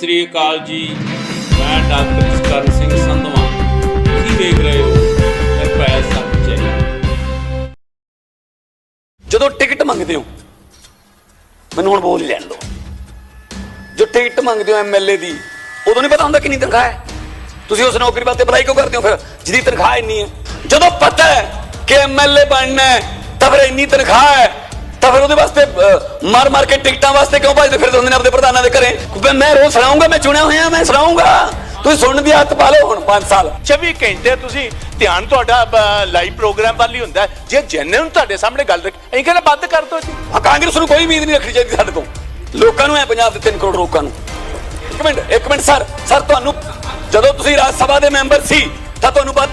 श्री अकाल जी, मैं डॉक्टर जसकਰਨ ਸਿੰਘ ਸੰਧਵਾਂ। ਤੁਸੀਂ ਵੇਖ ਰਹੇ ਹੋ ਨਿਰਭੈ ਸੱਚ। ਜਦੋਂ ਟਿਕਟ ਮੰਗਦੇ ਹੋ, ਮੈਨੂੰ ਹੁਣ ਬੋਲ ਹੀ ਲੈਣ ਦਿਓ। ਜੋ ਟਿਕਟ ਮੰਗਦੇ ਹੋ ਐਮਐਲਏ ਦੀ, ਉਦੋਂ ਨਹੀਂ ਪਤਾ ਹੁੰਦਾ ਕਿੰਨੀ ਤਨਖਾਹ ਹੈ। ਤੁਸੀਂ ਉਸ ਨੌਕਰੀ ਵਾਸਤੇ ਅਪਲਾਈ ਕਿਉਂ ਕਰਦੇ ਹੋ ਫਿਰ, ਜਿਹਦੀ ਤਨਖਾਹ ਇੰਨੀ ਹੈ? ਜਦੋਂ ਪਤਾ ਹੈ ਕਿ ਐਮਐਲਏ ਬਣਨਾ ਹੈ ਤਾਂ ਫਿਰ ਇੰਨੀ ਤਨਖਾਹ ਹੈ, ਤਾਂ ਫਿਰ ਉਹਦੇ ਵਾਸਤੇ ਮਾਰ ਮਾਰ ਕੇ ਟਿਕਟਾਂ ਵਾਸਤੇ ਕਿਉਂ ਭੱਜਦੇ ਫਿਰਦੇ ਹੁੰਦੇ ਨੇ ਆਪਣੇ ਪ੍ਰਧਾਨਾਂ ਦੇ ਘਰੇ? ਮੈਂ ਰੋਜ਼ ਸੁਣਾਉਂਗਾ, ਮੈਂ ਚੁਣਿਆ ਹੋਇਆ, ਮੈਂ ਸੁਣਾਉਂਗਾ। ਤੁਸੀਂ ਸੁਣਨ ਦੀ ਹੱਥ ਪਾ ਲਓ ਹੁਣ 5 ਸਾਲ 24 ਘੰਟੇ ਤੁਸੀਂ ਧਿਆਨ ਤੁਹਾਡਾ ਲਾਈਵ ਪ੍ਰੋਗਰਾਮ ਵੱਲ ਹੀ ਹੁੰਦਾ। ਜੇ ਜੈਨੂਇਨ ਤੁਹਾਡੇ ਸਾਹਮਣੇ ਗੱਲ ਰੱਖ, ਅਸੀਂ ਕਹਿੰਦੇ ਬੰਦ ਕਰ ਦਿਓ ਜੀ। ਕਾਂਗਰਸ ਨੂੰ ਕੋਈ ਉਮੀਦ ਨਹੀਂ ਰੱਖਣੀ ਚਾਹੀਦੀ ਸਾਡੇ ਤੋਂ। ਲੋਕਾਂ ਨੂੰ ਹੈ, ਪੰਜਾਬ ਦੇ 3 ਕਰੋੜ ਲੋਕਾਂ ਨੂੰ। ਇੱਕ ਮਿੰਟ ਸਰ, ਤੁਹਾਨੂੰ ਜਦੋਂ ਤੁਸੀਂ ਰਾਜ ਸਭਾ ਦੇ ਮੈਂਬਰ ਸੀ ਤਾਂ ਤੁਹਾਨੂੰ ਬਾਅਦ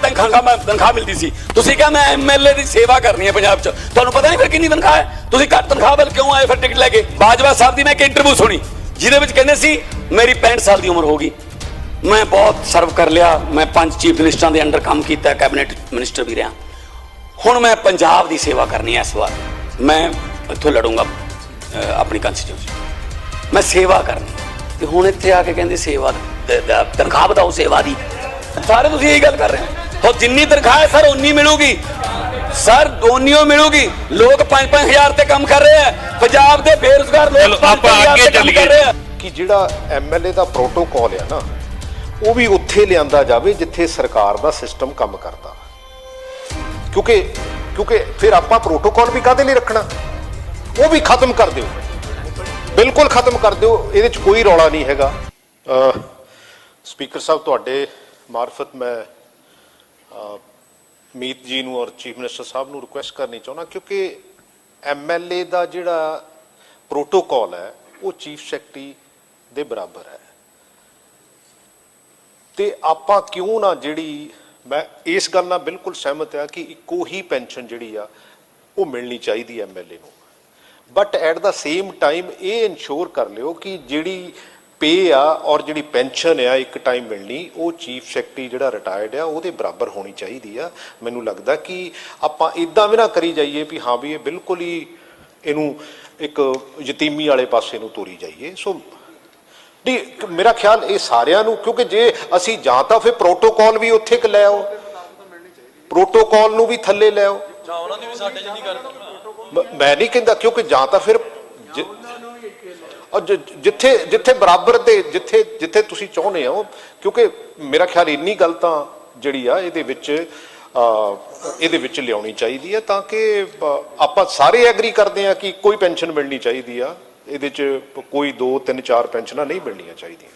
ਤਨਖਾਹ ਮਿਲਦੀ ਸੀ। ਤੁਸੀਂ ਕਿਹਾ ਮੈਂ ਐਮਐਲਏ ਦੀ ਸੇਵਾ ਕਰਨੀ ਹੈ ਪੰਜਾਬ 'ਚ, ਤੁਹਾਨੂੰ ਪਤਾ ਨਹੀਂ ਫਿਰ ਕਿੰਨੀ ਤਨਖਾਹ ਹੈ? ਤੁਸੀਂ ਘੱਟ ਤਨਖਾਹ ਵੱਲ ਕਿਉਂ ਆਏ ਫਿਰ ਟਿਕਟ ਲੈ ਕੇ? ਬਾਜਵਾ ਸਾਹਿਬ ਦੀ ਮੈਂ ਇੱਕ ਇੰਟਰਵਿਊ ਸੁਣੀ ਜਿਹਦੇ ਵਿੱਚ ਕਹਿੰਦੇ ਸੀ ਮੇਰੀ 65 ਸਾਲ ਦੀ ਉਮਰ ਹੋ ਗਈ, ਮੈਂ ਬਹੁਤ ਸਰਵ ਕਰ ਲਿਆ, ਮੈਂ 5 ਚੀਫ ਮਿਨਿਸਟਰਾਂ ਦੇ ਅੰਡਰ ਕੰਮ ਕੀਤਾ, ਕੈਬਨਿਟ ਮਿਨਿਸਟਰ ਵੀ ਰਿਹਾ, ਹੁਣ ਮੈਂ ਪੰਜਾਬ ਦੀ ਸੇਵਾ ਕਰਨੀ ਹੈ। ਇਸ ਵਾਰ ਮੈਂ ਇੱਥੋਂ ਲੜੂੰਗਾ ਆਪਣੀ ਕੰਸਟੀਟਿਊਂਸੀ, ਮੈਂ ਸੇਵਾ ਕਰਨੀ। ਤੇ ਹੁਣ ਇੱਥੇ ਆ ਕੇ ਕਹਿੰਦੇ ਸੇਵਾ ਤਨਖਾਹ ਵਧਾਓ, ਸੇਵਾ ਦੀ। ਸਾਰੇ ਤੁਸੀਂ ਇਹੀ ਗੱਲ ਕਰ ਰਹੇ ਹੋ। ਜਿੰਨੀ ਤਨਖਾਹ ਹੈ ਸਰ ਉਨੀ ਮਿਲੂਗੀ, ਸਰ ਦੋਨਿਓ ਮਿਲੂਗੀ। ਲੋਕ 5-5 ਹਜ਼ਾਰ ਤੇ ਕੰਮ ਕਰ ਰਹੇ ਆ, ਪੰਜਾਬ ਦੇ ਬੇਰੁਜ਼ਗਾਰ ਲੋਕ 5-5 ਹਜ਼ਾਰ ਤੇ ਕੰਮ ਕਰ ਰਹੇ ਆ। ਕਿ ਜਿਹੜਾ ਐਮਐਲਏ ਦਾ ਪ੍ਰੋਟੋਕਾਲ ਆ ਨਾ, ਉਹ ਵੀ ਉੱਥੇ ਲਿਆਂਦਾ ਜਾਵੇ ਜਿੱਥੇ ਸਰਕਾਰ ਦਾ ਸਿਸਟਮ ਕੰਮ ਕਰਦਾ। ਕਿਉਂਕਿ ਫਿਰ ਆਪਾਂ ਪ੍ਰੋਟੋਕਾਲ ਵੀ ਕਾਹਦੇ ਲਈ ਰੱਖਣਾ? ਉਹ ਵੀ ਖਤਮ ਕਰ ਦਿਓ, ਬਿਲਕੁਲ ਖਤਮ ਕਰ ਦਿਓ। ਇਹਦੇ 'ਚ ਕੋਈ ਰੌਲਾ ਨਹੀਂ ਹੈਗਾ। ਸਪੀਕਰ ਸਾਹਿਬ, ਤੁਹਾਡੇ ਮਾਰਫਤ ਮੈਂ ਮੀਤ ਜੀ ਨੂੰ ਔਰ ਚੀਫ ਮਿਨਿਸਟਰ ਸਾਹਿਬ ਨੂੰ ਰਿਕੁਐਸਟ ਕਰਨੀ ਚਾਹੁੰਦਾ, ਕਿਉਂਕਿ ਐਮਐਲਏ ਦਾ ਜਿਹੜਾ ਪ੍ਰੋਟੋਕਾਲ ਹੈ ਉਹ ਚੀਫ ਸੈਕਟਰੀ ਦੇ ਬਰਾਬਰ ਹੈ। ਤੇ ਆਪਾਂ ਕਿਉਂ ਨਾ, ਜਿਹੜੀ ਮੈਂ ਇਸ ਗੱਲ ਨਾਲ ਬਿਲਕੁਲ ਸਹਿਮਤ ਹਾਂ ਕਿ ਇੱਕੋ ਹੀ ਪੈਨਸ਼ਨ ਜਿਹੜੀ ਆ ਉਹ ਮਿਲਣੀ ਚਾਹੀਦੀ ਹੈ ਐਮਐਲਏ ਨੂੰ, but at the same time ਇਹ ਇਨਸ਼ੋਰ ਕਰ ਲਿਓ ਕਿ ਜਿਹੜੀ ਪੇ ਆ ਔਰ ਜਿਹੜੀ ਪੈਨਸ਼ਨ ਆ ਇੱਕ ਟਾਈਮ ਮਿਲਣੀ, ਉਹ ਚੀਫ ਸੈਕਟਰੀ ਜਿਹੜਾ ਰਿਟਾਇਰਡ ਆ ਉਹਦੇ ਬਰਾਬਰ ਹੋਣੀ ਚਾਹੀਦੀ ਆ। ਮੈਨੂੰ ਲੱਗਦਾ ਕਿ ਆਪਾਂ ਇੱਦਾਂ ਵੀ ਨਾ ਕਰੀ ਜਾਈਏ ਵੀ ਹਾਂ ਵੀ ਇਹ ਬਿਲਕੁਲ ਹੀ ਇਹਨੂੰ ਇੱਕ ਯਤੀਮੀ ਵਾਲੇ ਪਾਸੇ ਨੂੰ ਤੋਰੀ ਜਾਈਏ। ਸੋ ਨਹੀਂ, ਮੇਰਾ ਖਿਆਲ ਇਹ ਸਾਰਿਆਂ ਨੂੰ, ਕਿਉਂਕਿ ਜੇ ਅਸੀਂ ਜਾਂ ਤਾਂ ਫਿਰ ਪ੍ਰੋਟੋਕਾਲ ਵੀ ਉੱਥੇ ਕ ਲੈ ਆਓ, ਪ੍ਰੋਟੋਕਾਲ ਨੂੰ ਵੀ ਥੱਲੇ ਲੈ ਆਓ। ਮੈਂ ਨਹੀਂ ਕਹਿੰਦਾ, ਕਿਉਂਕਿ ਜਾਂ ਤਾਂ ਫਿਰ ਜਿੱਥੇ ਬਰਾਬਰ ਦੇ ਜਿੱਥੇ ਤੁਸੀਂ ਚਾਹੁੰਦੇ ਹੋ, ਕਿਉਂਕਿ ਮੇਰਾ ਖਿਆਲ ਇੰਨੀ ਗੱਲ ਤਾਂ ਜਿਹੜੀ ਆ ਇਹਦੇ ਵਿੱਚ ਲਿਆਉਣੀ ਚਾਹੀਦੀ ਹੈ ਤਾਂ ਕਿ ਆਪਾਂ ਸਾਰੇ ਐਗਰੀ ਕਰਦੇ ਆ ਕਿ ਇੱਕੋ ਹੀ ਪੈਨਸ਼ਨ ਮਿਲਣੀ ਚਾਹੀਦੀ ਆ। ਇਹਦੇ 'ਚ ਕੋਈ 2, 3, 4 ਪੈਨਸ਼ਨਾਂ ਨਹੀਂ ਮਿਲਣੀਆਂ ਚਾਹੀਦੀਆਂ।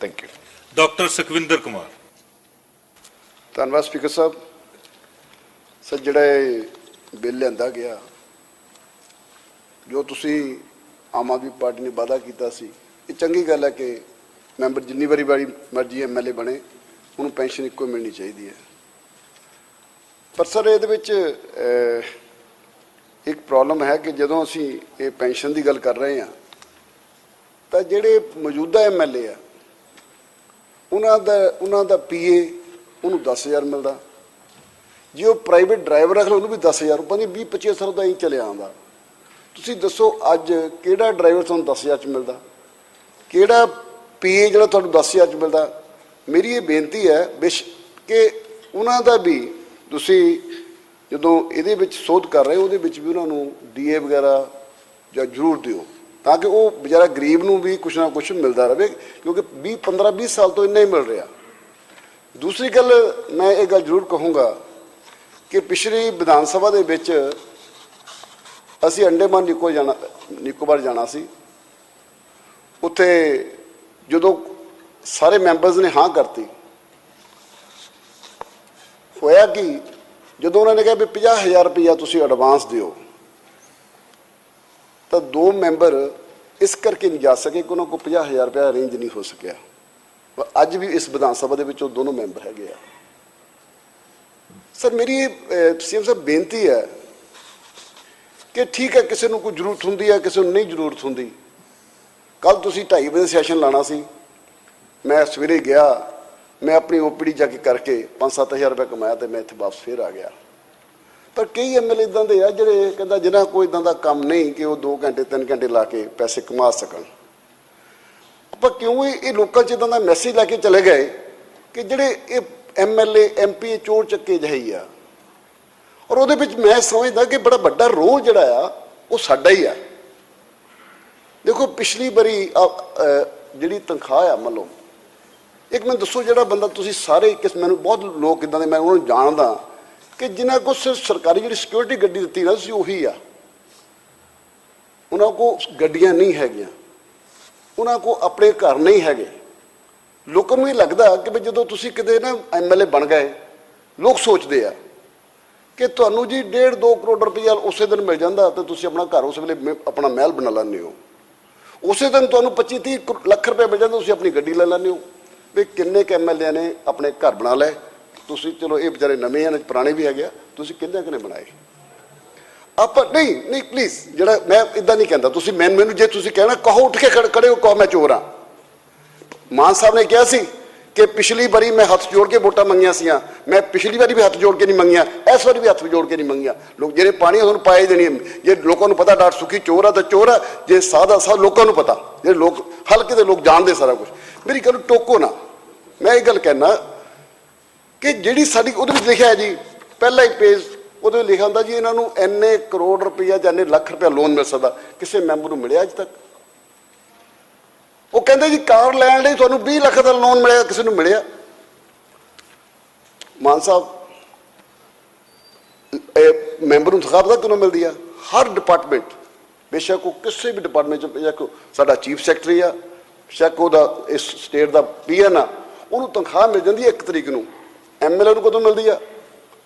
Thank you. Doctor Sukhwinder Kumar. ਧੰਨਵਾਦ ਸਪੀਕਰ ਸਾਹਿਬ। ਸਰ, ਜਿਹੜਾ ਇਹ ਬਿੱਲ ਲਿਆਂਦਾ ਗਿਆ, ਜੋ ਤੁਸੀਂ ਆਮ ਆਦਮੀ ਪਾਰਟੀ ਨੇ ਵਾਅਦਾ ਕੀਤਾ ਸੀ, ਇਹ ਚੰਗੀ ਗੱਲ ਹੈ ਕਿ ਮੈਂਬਰ ਜਿੰਨੀ ਵਾਰੀ ਮਰਜ਼ੀ ਐਮਐਲਏ ਬਣੇ ਉਹਨੂੰ ਪੈਨਸ਼ਨ ਇੱਕੋ ਮਿਲਣੀ ਚਾਹੀਦੀ ਹੈ। ਪਰ ਸਰ ਇਹਦੇ ਵਿੱਚ ਇੱਕ ਪ੍ਰੋਬਲਮ ਹੈ ਕਿ ਜਦੋਂ ਅਸੀਂ ਇਹ ਪੈਨਸ਼ਨ ਦੀ ਗੱਲ ਕਰ ਰਹੇ ਹਾਂ ਤਾਂ ਜਿਹੜੇ ਮੌਜੂਦਾ ਐਮਐਲਏ ਆ ਉਹਨਾਂ ਦਾ ਪੀਏ ਉਹਨੂੰ 10,000 ਮਿਲਦਾ, ਜੇ ਉਹ ਪ੍ਰਾਈਵੇਟ ਡਰਾਈਵਰ ਰੱਖ ਲਓ ਉਹਨੂੰ ਵੀ 10,000, ਪਤਾ ਨਹੀਂ 20-25 ਸਾਲ ਦਾ ਹੀ ਚਲਿਆ ਆਉਂਦਾ। ਤੁਸੀਂ ਦੱਸੋ ਅੱਜ ਕਿਹੜਾ ਡਰਾਈਵਰ ਤੁਹਾਨੂੰ 10,000 'ਚ ਮਿਲਦਾ, ਕਿਹੜਾ ਪੀਏ ਜਿਹੜਾ ਤੁਹਾਨੂੰ 10,000 'ਚ ਮਿਲਦਾ? ਮੇਰੀ ਇਹ ਬੇਨਤੀ ਹੈ ਕਿ ਉਹਨਾਂ ਦਾ ਵੀ ਤੁਸੀਂ ਜਦੋਂ ਇਹਦੇ ਵਿੱਚ ਸੋਧ ਕਰ ਰਹੇ ਹੋ ਉਹਦੇ ਵਿੱਚ ਵੀ ਉਹਨਾਂ ਨੂੰ ਡੀਏ ਵਗੈਰਾ ਜਾਂ ਜ਼ਰੂਰ ਦਿਓ, ਤਾਂ ਕਿ ਉਹ ਵਿਚਾਰਾ ਗਰੀਬ ਨੂੰ ਵੀ ਕੁਛ ਨਾ ਕੁਛ ਮਿਲਦਾ ਰਹੇ, ਕਿਉਂਕਿ 15-20 ਸਾਲ ਤੋਂ ਇੰਨਾ ਹੀ ਮਿਲ ਰਿਹਾ। ਦੂਸਰੀ ਗੱਲ, ਮੈਂ ਇਹ ਗੱਲ ਜ਼ਰੂਰ ਕਹੂੰਗਾ ਕਿ ਪਿਛਲੀ ਵਿਧਾਨ ਸਭਾ ਦੇ ਵਿੱਚ ਅਸੀਂ ਅੰਡੇਮਾਨ ਨਿਕੋਬਾਰ ਜਾਣਾ ਸੀ। ਉੱਥੇ ਜਦੋਂ ਸਾਰੇ ਮੈਂਬਰਸ ਨੇ ਹਾਂ ਕਰਤੀ, ਹੋਇਆ ਕਿ ਜਦੋਂ ਉਹਨਾਂ ਨੇ ਕਿਹਾ ਵੀ 50,000 ਰੁਪਈਆ ਤੁਸੀਂ ਐਡਵਾਂਸ ਦਿਓ, ਤਾਂ 2 ਮੈਂਬਰ ਇਸ ਕਰਕੇ ਨਹੀਂ ਜਾ ਸਕੇ ਕਿ ਉਹਨਾਂ ਕੋਲ 50,000 ਰੁਪਇਆ ਅਰੇਂਜ ਨਹੀਂ ਹੋ ਸਕਿਆ। ਅੱਜ ਵੀ ਇਸ ਵਿਧਾਨ ਸਭਾ ਦੇ ਵਿੱਚ ਉਹ ਦੋਨੋਂ ਮੈਂਬਰ ਹੈਗੇ ਆ। ਸਰ, ਮੇਰੀ ਸੀਐਮ ਸਾਹਿਬ ਬੇਨਤੀ ਹੈ ਕਿ ਠੀਕ ਹੈ, ਕਿਸੇ ਨੂੰ ਕੋਈ ਜ਼ਰੂਰਤ ਹੁੰਦੀ ਹੈ, ਕਿਸੇ ਨੂੰ ਨਹੀਂ ਜ਼ਰੂਰਤ ਹੁੰਦੀ। ਕੱਲ੍ਹ ਤੁਸੀਂ 2:30 ਵਜੇ ਸੈਸ਼ਨ ਲਾਉਣਾ ਸੀ, ਮੈਂ ਸਵੇਰੇ ਗਿਆ, ਮੈਂ ਆਪਣੀ ਓਪੀਡੀ ਜਾ ਕੇ ਕਰਕੇ 5-7 ਹਜ਼ਾਰ ਰੁਪਇਆ ਕਮਾਇਆ ਅਤੇ ਮੈਂ ਇੱਥੇ ਵਾਪਸ ਫਿਰ ਆ ਗਿਆ। ਪਰ ਕਈ ਐਮਐਲਏ ਇੱਦਾਂ ਦੇ ਆ ਜਿਹੜੇ ਕਹਿੰਦਾ ਜਿਹਨਾਂ ਕੋਈ ਇੱਦਾਂ ਦਾ ਕੰਮ ਨਹੀਂ ਕਿ ਉਹ 2 ਘੰਟੇ 3 ਘੰਟੇ ਲਾ ਕੇ ਪੈਸੇ ਕਮਾ ਸਕਣ। ਆਪਾਂ ਕਿਉਂ ਇਹ ਲੋਕਾਂ 'ਚ ਇੱਦਾਂ ਦਾ ਮੈਸੇਜ ਲੈ ਕੇ ਚਲੇ ਗਏ ਕਿ ਜਿਹੜੇ ਇਹ MLA MP ਚੋਰ ਚੱਕੇ ਜਿਹੇ ਹੀ ਆ। ਔਰ ਉਹਦੇ ਵਿੱਚ ਮੈਂ ਸਮਝਦਾ ਕਿ ਬੜਾ ਵੱਡਾ ਰੋਲ ਜਿਹੜਾ ਆ ਉਹ ਸਾਡਾ ਹੀ ਆ। ਦੇਖੋ ਪਿਛਲੀ ਵਾਰੀ ਜਿਹੜੀ ਤਨਖਾਹ ਆ, ਮੰਨ ਲਓ ਇੱਕ ਮੈਨੂੰ ਦੱਸੋ, ਜਿਹੜਾ ਬੰਦਾ ਤੁਸੀਂ ਸਾਰੇ ਮੈਨੂੰ ਬਹੁਤ ਲੋਕ ਇੱਦਾਂ ਦੇ ਮੈਂ ਉਹਨਾਂ ਨੂੰ ਜਾਣਦਾ ਕਿ ਜਿਨ੍ਹਾਂ ਕੋਲ ਸਿਰਫ ਸਰਕਾਰੀ ਜਿਹੜੀ ਸਿਕਿਉਰਿਟੀ ਗੱਡੀ ਦਿੱਤੀ ਨਾ ਤੁਸੀਂ ਉਹੀ ਆ। ਉਹਨਾਂ ਕੋਲ ਗੱਡੀਆਂ ਨਹੀਂ ਹੈਗੀਆਂ, ਉਹਨਾਂ ਕੋਲ ਆਪਣੇ ਘਰ ਨਹੀਂ ਹੈਗੇ। ਲੋਕਾਂ ਨੂੰ ਇਹ ਲੱਗਦਾ ਕਿ ਵੀ ਜਦੋਂ ਤੁਸੀਂ ਕਿਤੇ ਨਾ MLA ਬਣ ਗਏ, ਲੋਕ ਸੋਚਦੇ ਆ ਕਿ ਤੁਹਾਨੂੰ ਜੀ 1.5-2 ਕਰੋੜ ਰੁਪਈਆ ਉਸੇ ਦਿਨ ਮਿਲ ਜਾਂਦਾ ਤੇ ਤੁਸੀਂ ਆਪਣਾ ਘਰ ਉਸ ਵੇਲੇ ਆਪਣਾ ਮਹਿਲ ਬਣਾ ਲੈਂਦੇ ਹੋ। ਉਸੇ ਦਿਨ ਤੁਹਾਨੂੰ 25-30 ਲੱਖ ਰੁਪਏ ਮਿਲ ਜਾਂਦਾ, ਤੁਸੀਂ ਆਪਣੀ ਗੱਡੀ ਲੈ ਲੈਂਦੇ ਹੋ। ਵੀ ਕਿੰਨੇ ਕੁ MLA ਨੇ ਆਪਣੇ ਘਰ ਬਣਾ ਲਏ ਤੁਸੀਂ? ਚਲੋ ਇਹ ਵਿਚਾਰੇ ਨਵੇਂ ਹਨ, ਪੁਰਾਣੇ ਵੀ ਹੈਗੇ ਆ, ਤੁਸੀਂ ਕਿੰਨੇ ਕੁ ਨੇ ਬਣਾਏ? ਆਪਾਂ ਨਹੀਂ ਪਲੀਜ਼, ਜਿਹੜਾ ਮੈਂ ਇੱਦਾਂ ਨਹੀਂ ਕਹਿੰਦਾ, ਤੁਸੀਂ ਮੈਨੂੰ ਜੇ ਤੁਸੀਂ ਕਹਿਣਾ ਕਹੋ, ਉੱਠ ਕੇ ਖੜੇ ਹੋ, ਕਹੋ ਮੈਂ ਚੋਰ ਹਾਂ। ਮਾਨ ਸਾਹਿਬ ਨੇ ਕਿਹਾ ਸੀ ਕਿ ਪਿਛਲੀ ਵਾਰੀ ਮੈਂ ਹੱਥ ਜੋੜ ਕੇ ਵੋਟਾਂ ਮੰਗੀਆਂ ਸੀਆਂ, ਮੈਂ ਪਿਛਲੀ ਵਾਰੀ ਵੀ ਹੱਥ ਜੋੜ ਕੇ ਨਹੀਂ ਮੰਗੀਆਂ, ਇਸ ਵਾਰੀ ਵੀ ਹੱਥ ਜੋੜ ਕੇ ਨਹੀਂ ਮੰਗੀਆਂ। ਲੋਕ ਜਿਹੜੇ ਪਾਣੀ ਤੁਹਾਨੂੰ ਪਾਏ ਦੇਣੀ, ਜੇ ਲੋਕਾਂ ਨੂੰ ਪਤਾ ਡਾਕਟਰ ਸੁਖੀ ਚੋਰ ਆ ਤਾਂ ਚੋਰ ਆ, ਜੇ ਸਾਦਾ ਲੋਕਾਂ ਨੂੰ ਪਤਾ, ਜਿਹੜੇ ਲੋਕ ਹਲਕੇ ਦੇ ਲੋਕ ਜਾਣਦੇ ਸਾਰਾ ਕੁਝ। ਮੇਰੀ ਗੱਲ ਟੋਕੋ ਨਾ, ਮੈਂ ਇਹ ਗੱਲ ਕਹਿਣਾ ਕਿ ਜਿਹੜੀ ਸਾਡੀ ਉਹਦੇ ਵਿੱਚ ਲਿਖਿਆ ਹੈ ਜੀ, ਪਹਿਲਾ ਹੀ ਪੇਜ ਉਹਦੇ ਵਿੱਚ ਲਿਖਿਆ ਹੁੰਦਾ ਜੀ ਇਹਨਾਂ ਨੂੰ ਇੰਨੇ ਕਰੋੜ ਰੁਪਈਆ ਜਾਂ ਇੰਨੇ ਲੱਖ ਰੁਪਇਆ ਲੋਨ ਮਿਲ ਸਕਦਾ। ਕਿਸੇ ਮੈਂਬਰ ਨੂੰ ਮਿਲਿਆ ਅੱਜ ਤੱਕ? ਉਹ ਕਹਿੰਦੇ ਜੀ ਕਾਰ ਲੈਣ ਲਈ ਤੁਹਾਨੂੰ 20 ਲੱਖ ਦਾ ਲੋਨ ਮਿਲਿਆ, ਕਿਸੇ ਨੂੰ ਮਿਲਿਆ? ਮਾਨ ਸਾਹਿਬ ਇਹ ਮੈਂਬਰ ਨੂੰ ਤਨਖਾਹ ਪਤਾ ਕਿਉਂ ਮਿਲਦੀ ਆ? ਹਰ ਡਿਪਾਰਟਮੈਂਟ, ਬੇਸ਼ੱਕ ਉਹ ਕਿਸੇ ਵੀ ਡਿਪਾਰਟਮੈਂਟ 'ਚ, ਬੇਸ਼ੱਕ ਸਾਡਾ ਚੀਫ ਸੈਕਟਰੀ ਆ, ਬੇਸ਼ੱਕ ਉਹਦਾ ਇਸ ਸਟੇਟ ਦਾ PN ਆ, ਉਹਨੂੰ ਤਨਖਾਹ ਮਿਲ ਜਾਂਦੀ ਹੈ 1 ਤਰੀਕ ਨੂੰ। MLA ਨੂੰ ਕਦੋਂ ਮਿਲਦੀ ਆ?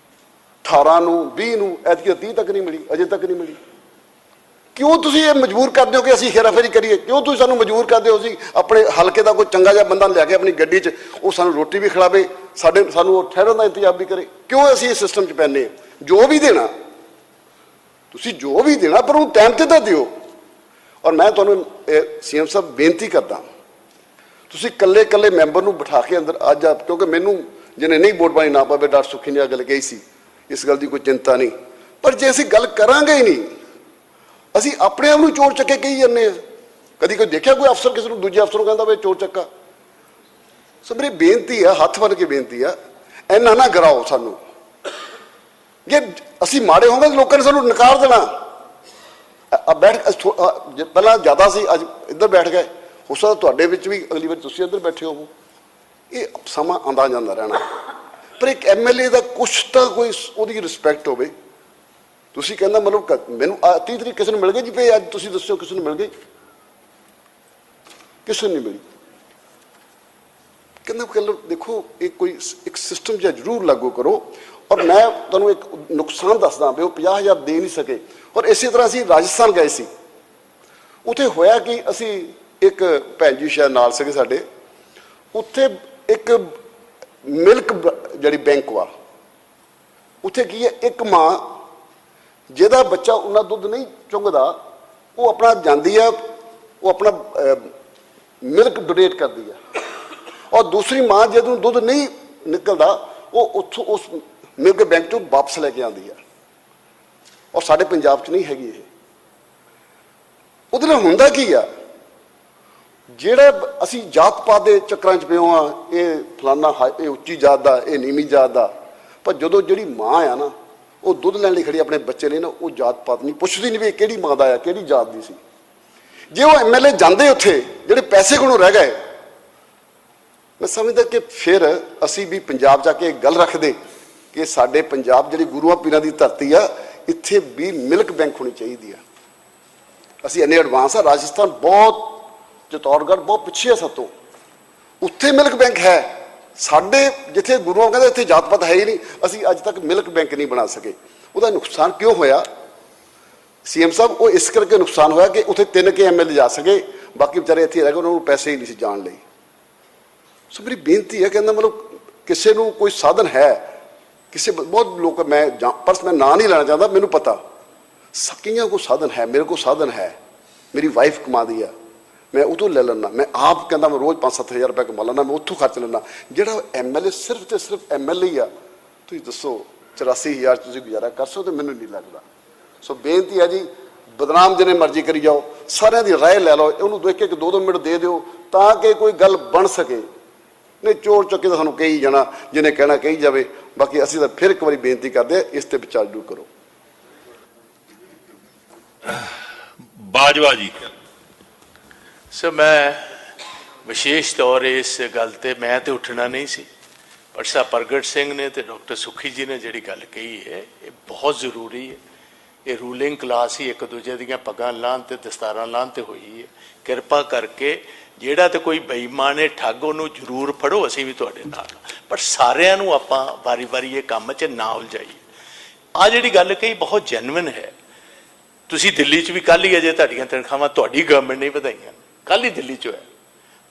18 ਨੂੰ, 20 ਨੂੰ, ਐਤਕੀ 30 ਤੱਕ ਨਹੀਂ ਮਿਲੀ, ਅਜੇ ਤੱਕ ਨਹੀਂ ਮਿਲੀ। ਕਿਉਂ ਤੁਸੀਂ ਇਹ ਮਜਬੂਰ ਕਰਦੇ ਹੋ ਕਿ ਅਸੀਂ ਹੇਰਾਫੇਰੀ ਕਰੀਏ? ਕਿਉਂ ਤੁਸੀਂ ਸਾਨੂੰ ਮਜਬੂਰ ਕਰਦੇ ਹੋ? ਅਸੀਂ ਆਪਣੇ ਹਲਕੇ ਦਾ ਕੋਈ ਚੰਗਾ ਜਿਹਾ ਬੰਦਾ ਲਿਆ ਕੇ ਆਪਣੀ ਗੱਡੀ 'ਚ ਉਹ ਸਾਨੂੰ ਰੋਟੀ ਵੀ ਖਿਲਾਵੇ, ਸਾਨੂੰ ਉਹ ਠਹਿਰਨ ਦਾ ਇੰਤਜ਼ਾਮ ਵੀ ਕਰੇ? ਕਿਉਂ ਅਸੀਂ ਇਸ ਸਿਸਟਮ 'ਚ ਪੈਂਦੇ ਹਾਂ? ਜੋ ਵੀ ਦੇਣਾ ਤੁਸੀਂ, ਜੋ ਵੀ ਦੇਣਾ, ਪਰ ਉਹ ਟਾਈਮ 'ਤੇ ਤਾਂ ਦਿਓ। ਔਰ ਮੈਂ ਤੁਹਾਨੂੰ CM ਸਾਹਿਬ ਬੇਨਤੀ ਕਰਦਾ, ਤੁਸੀਂ ਇਕੱਲੇ ਮੈਂਬਰ ਨੂੰ ਬਿਠਾ ਕੇ ਅੰਦਰ ਅੱਜ ਕਿਉਂਕਿ ਮੈਨੂੰ ਜਿਹਨੇ ਨਹੀਂ ਵੋਟ ਪਾਣੀ ਨਾ ਪਵੇ, ਡਾਕਟਰ ਸੁਖੀ ਨੇ ਆ ਗੱਲ ਕਹੀ ਸੀ, ਇਸ ਗੱਲ ਦੀ ਕੋਈ ਚਿੰਤਾ ਨਹੀਂ। ਪਰ ਜੇ ਅਸੀਂ ਗੱਲ ਕਰਾਂਗੇ ਹੀ ਨਹੀਂ, ਅਸੀਂ ਆਪਣੇ ਆਪ ਨੂੰ ਚੋਰ ਚੱਕੇ ਕਹੀ ਜਾਂਦੇ ਹਾਂ। ਕਦੀ ਕੋਈ ਦੇਖਿਆ ਕੋਈ ਅਫਸਰ ਕਿਸੇ ਨੂੰ ਦੂਜੇ ਅਫਸਰ ਨੂੰ ਕਹਿੰਦਾ ਵੀ ਚੋਰ ਚੱਕਾ? ਸੋ ਮੇਰੀ ਬੇਨਤੀ ਆ, ਹੱਥ ਬੰਨ੍ਹ ਕੇ ਬੇਨਤੀ ਆ, ਇੰਨਾ ਨਾ ਗਰਾਓ ਸਾਨੂੰ। ਜੇ ਅਸੀਂ ਮਾੜੇ ਹੋਵਾਂਗੇ ਤਾਂ ਲੋਕਾਂ ਨੇ ਸਾਨੂੰ ਨਕਾਰ ਦੇਣਾ। ਪਹਿਲਾਂ ਜ਼ਿਆਦਾ ਸੀ, ਅੱਜ ਇੱਧਰ ਬੈਠ ਗਏ, ਹੋ ਸਕਦਾ ਤੁਹਾਡੇ ਵਿੱਚ ਵੀ ਅਗਲੀ ਵਾਰ ਤੁਸੀਂ ਇੱਧਰ ਬੈਠੇ ਹੋਵੋ। ਇਹ ਸਮਾਂ ਆਉਂਦਾ ਜਾਂਦਾ ਰਹਿਣਾ, ਪਰ ਇੱਕ MLA ਦਾ ਕੁਛ ਤਾਂ ਕੋਈ ਉਹਦੀ ਰਿਸਪੈਕਟ ਹੋਵੇ। ਤੁਸੀਂ ਕਹਿੰਦਾ ਮਤਲਬ ਮੈਨੂੰ 30 ਤਰੀਕ ਕਿਸੇ ਨੂੰ ਮਿਲ ਗਈ ਜੀ ਪਈ, ਅੱਜ ਤੁਸੀਂ ਦੱਸੋ ਕਿਸੇ ਨੂੰ ਮਿਲ ਗਈ? ਕਿਸੇ ਨੂੰ ਨਹੀਂ ਮਿਲੀ। ਕਹਿੰਦਾ ਦੇਖੋ ਇਹ ਕੋਈ ਇੱਕ ਸਿਸਟਮ ਜਿਹਾ ਜ਼ਰੂਰ ਲਾਗੂ ਕਰੋ। ਔਰ ਮੈਂ ਤੁਹਾਨੂੰ ਇੱਕ ਨੁਕਸਾਨ ਦੱਸਦਾ ਵੀ ਉਹ 50,000 ਦੇ ਨਹੀਂ ਸਕੇ। ਔਰ ਇਸੇ ਤਰ੍ਹਾਂ ਅਸੀਂ ਰਾਜਸਥਾਨ ਗਏ ਸੀ, ਉੱਥੇ ਹੋਇਆ ਕਿ ਅਸੀਂ ਇੱਕ ਭੈਣ ਜੀ ਸ਼ਾਇਦ ਨਾਲ ਸੀਗੇ ਸਾਡੇ, ਉੱਥੇ ਇੱਕ ਮਿਲਕ ਜਿਹੜੀ ਬੈਂਕ ਵਾ, ਉੱਥੇ ਕੀ ਹੈ, ਇੱਕ ਮਾਂ ਜਿਹਦਾ ਬੱਚਾ ਉਹਨਾਂ ਦੁੱਧ ਨਹੀਂ ਚੁੰਘਦਾ, ਉਹ ਆਪਣਾ ਜਾਂਦੀ ਆ, ਉਹ ਆਪਣਾ ਮਿਲਕ ਡੋਨੇਟ ਕਰਦੀ ਆ। ਔਰ ਦੂਸਰੀ ਮਾਂ ਜਿਹਨੂੰ ਦੁੱਧ ਨਹੀਂ ਨਿਕਲਦਾ, ਉਹ ਉੱਥੋਂ ਉਸ ਮਿਲਕ ਬੈਂਕ ਤੋਂ ਵਾਪਸ ਲੈ ਕੇ ਆਉਂਦੀ ਆ। ਔਰ ਸਾਡੇ ਪੰਜਾਬ 'ਚ ਨਹੀਂ ਹੈਗੀ ਇਹ। ਉਹਦੇ ਨਾਲ ਹੁੰਦਾ ਕੀ ਆ, ਜਿਹੜਾ ਅਸੀਂ ਜਾਤ ਪਾਤ ਦੇ ਚੱਕਰਾਂ 'ਚ ਪਿਓ ਆ, ਇਹ ਫਲਾਨਾ ਇਹ ਉੱਚੀ ਜਾਤ ਦਾ, ਇਹ ਨੀਵੀਂ ਜਾਤ ਦਾ, ਪਰ ਜਦੋਂ ਜਿਹੜੀ ਮਾਂ ਆ ਨਾ, ਉਹ ਦੁੱਧ ਲੈਣ ਲਈ ਖੜੀ ਆਪਣੇ ਬੱਚੇ ਲਈ ਨਾ, ਉਹ ਜਾਤ ਪਾਤ ਨਹੀਂ ਪੁੱਛਦੀ, ਨਹੀਂ ਵੀ ਕਿਹੜੀ ਮਾਂ ਦਾ ਆ, ਕਿਹੜੀ ਜਾਤ ਦੀ ਸੀ। ਜੇ ਉਹ MLA ਜਾਂਦੇ ਉੱਥੇ, ਜਿਹੜੇ ਪੈਸੇ ਕੋਲੋਂ ਰਹਿ ਗਏ, ਮੈਂ ਸਮਝਦਾ ਕਿ ਫਿਰ ਅਸੀਂ ਵੀ ਪੰਜਾਬ ਜਾ ਕੇ ਗੱਲ ਰੱਖਦੇ ਕਿ ਸਾਡੇ ਪੰਜਾਬ ਜਿਹੜੀ ਗੁਰੂਆਂ ਪੀਰਾਂ ਦੀ ਧਰਤੀ ਆ, ਇੱਥੇ ਵੀ ਮਿਲਕ ਬੈਂਕ ਹੋਣੀ ਚਾਹੀਦੀ ਆ। ਅਸੀਂ ਇੰਨੇ ਐਡਵਾਂਸ ਆ, ਰਾਜਸਥਾਨ ਬਹੁਤ, ਚਿਤੌੜਗੜ੍ਹ ਬਹੁਤ ਪਿੱਛੇ ਆ ਸਾਤੋਂ, ਉੱਥੇ ਮਿਲਕ ਬੈਂਕ ਹੈ। ਸਾਡੇ ਜਿੱਥੇ ਗੁਰੂਆਂ ਕਹਿੰਦੇ ਇੱਥੇ ਜਾਤ ਪਾਤ ਹੈ ਹੀ ਨਹੀਂ, ਅਸੀਂ ਅੱਜ ਤੱਕ ਮਿਲਕ ਬੈਂਕ ਨਹੀਂ ਬਣਾ ਸਕੇ। ਉਹਦਾ ਨੁਕਸਾਨ ਕਿਉਂ ਹੋਇਆ CM ਸਾਹਿਬ? ਉਹ ਇਸ ਕਰਕੇ ਨੁਕਸਾਨ ਹੋਇਆ ਕਿ ਉੱਥੇ 3 ਕੇ MLA ਜਾ ਸਕੇ, ਬਾਕੀ ਵਿਚਾਰੇ ਇੱਥੇ ਰਹਿ ਗਏ, ਉਹਨਾਂ ਨੂੰ ਪੈਸੇ ਹੀ ਨਹੀਂ ਸੀ ਜਾਣ ਲਈ। ਸੋ ਮੇਰੀ ਬੇਨਤੀ ਹੈ, ਕਹਿੰਦਾ ਮਤਲਬ ਕਿਸੇ ਨੂੰ ਕੋਈ ਸਾਧਨ ਹੈ, ਕਿਸੇ ਬਹੁਤ ਲੋਕ ਮੈਂ ਨਾਂ ਨਹੀਂ ਲੈਣਾ ਚਾਹੁੰਦਾ, ਮੈਨੂੰ ਪਤਾ ਕਈਆਂ ਕੋਲ ਸਾਧਨ ਹੈ, ਮੇਰੇ ਕੋਲ ਸਾਧਨ ਹੈ, ਮੇਰੀ ਵਾਈਫ ਕਮਾਦੀ ਆ, ਮੈਂ ਉਹ ਤੋਂ ਲੈ ਲੈਣਾ। ਮੈਂ ਆਪ ਕਹਿੰਦਾ ਮੈਂ ਰੋਜ਼ 5-7 ਹਜ਼ਾਰ ਰੁਪਏ ਕਮਾ ਲੈਣਾ, ਮੈਂ ਉੱਥੋਂ ਖਰਚ ਲੈਣਾ। ਜਿਹੜਾ MLA ਸਿਰਫ ਤੇ ਸਿਰਫ MLA ਆ, ਤੁਸੀਂ ਦੱਸੋ 84,000 ਤੁਸੀਂ ਗੁਜ਼ਾਰਾ ਕਰ ਸਕਦੇ? ਮੈਨੂੰ ਨਹੀਂ ਲੱਗਦਾ। ਸੋ ਬੇਨਤੀ ਹੈ ਜੀ, ਬਦਨਾਮ ਜਿਹਨੇ ਮਰਜ਼ੀ ਕਰੀ ਜਾਓ, ਸਾਰਿਆਂ ਦੀ ਰਾਏ ਲੈ ਲਓ, ਉਹਨੂੰ ਦੇਖ ਕੇ 2-2 ਮਿੰਟ ਦੇ ਦਿਓ, ਤਾਂ ਕਿ ਕੋਈ ਗੱਲ ਬਣ ਸਕੇ। ਨਹੀਂ ਚੋਰ ਚੱਕੇ ਤਾਂ ਸਾਨੂੰ ਕਹੀ ਜਾਣਾ, ਜਿਹਨੇ ਕਹਿਣਾ ਕਹੀ ਜਾਵੇ। ਬਾਕੀ ਅਸੀਂ ਤਾਂ ਫਿਰ ਇੱਕ ਵਾਰੀ ਬੇਨਤੀ ਕਰਦੇ ਹਾਂ, ਇਸ ਤੇ ਵਿਚਾਰ ਜ਼ਰੂਰ ਕਰੋ। ਬਾਜਵਾ ਜੀ। ਸੋ ਮੈਂ ਵਿਸ਼ੇਸ਼ ਤੌਰ ਇਸ ਗੱਲ ਤੇ ਮੈਂ ਤੇ ਉੱਠਣਾ ਨਹੀਂ ਸੀ, ਪਰ ਸਾਹਿਬ ਪ੍ਰਗਟ ਸਿੰਘ ਨੇ ਤੇ ਡਾਕਟਰ ਸੁਖੀ ਜੀ ਨੇ ਜਿਹੜੀ ਗੱਲ ਕਹੀ ਹੈ ਇਹ ਬਹੁਤ ਜ਼ਰੂਰੀ ਹੈ। ਇਹ ਰੂਲਿੰਗ ਕਲਾਸ ਹੀ ਇੱਕ ਦੂਜੇ ਦੀਆਂ ਪੱਗਾਂ ਲਾਹਣ ਤੇ ਦਸਤਾਰਾਂ ਲਾਹਣ ਤੇ ਹੋਈ ਹੈ। ਕਿਰਪਾ ਕਰਕੇ ਜਿਹੜਾ ਤੇ ਕੋਈ ਬੇਈਮਾਨ ਹੈ ਠੱਗ ਉਹਨੂੰ ਜ਼ਰੂਰ ਫੜੋ, ਅਸੀਂ ਵੀ ਤੁਹਾਡੇ ਨਾਲ, ਪਰ ਸਾਰਿਆਂ ਨੂੰ ਆਪਾਂ ਵਾਰੀ-ਵਾਰੀ ਇਹ ਕੰਮ 'ਚ ਨਾ ਉਲਝਾਈਏ। ਆ ਜਿਹੜੀ ਗੱਲ ਕਹੀ ਬਹੁਤ ਜੈਨੂਇਨ ਹੈ। ਤੁਸੀਂ ਦਿੱਲੀ 'ਚ ਵੀ ਕੱਲ੍ਹ ਹੀ ਅਜੇ ਤੁਹਾਡੀਆਂ ਤਨਖਾਹਾਂ ਤੁਹਾਡੀ ਗਵਰਨਮੈਂਟ ਨੇ ਵਧਾਈਆਂ, ਕੱਲ੍ਹ ਹੀ ਦਿੱਲੀ 'ਚ ਹੋਇਆ।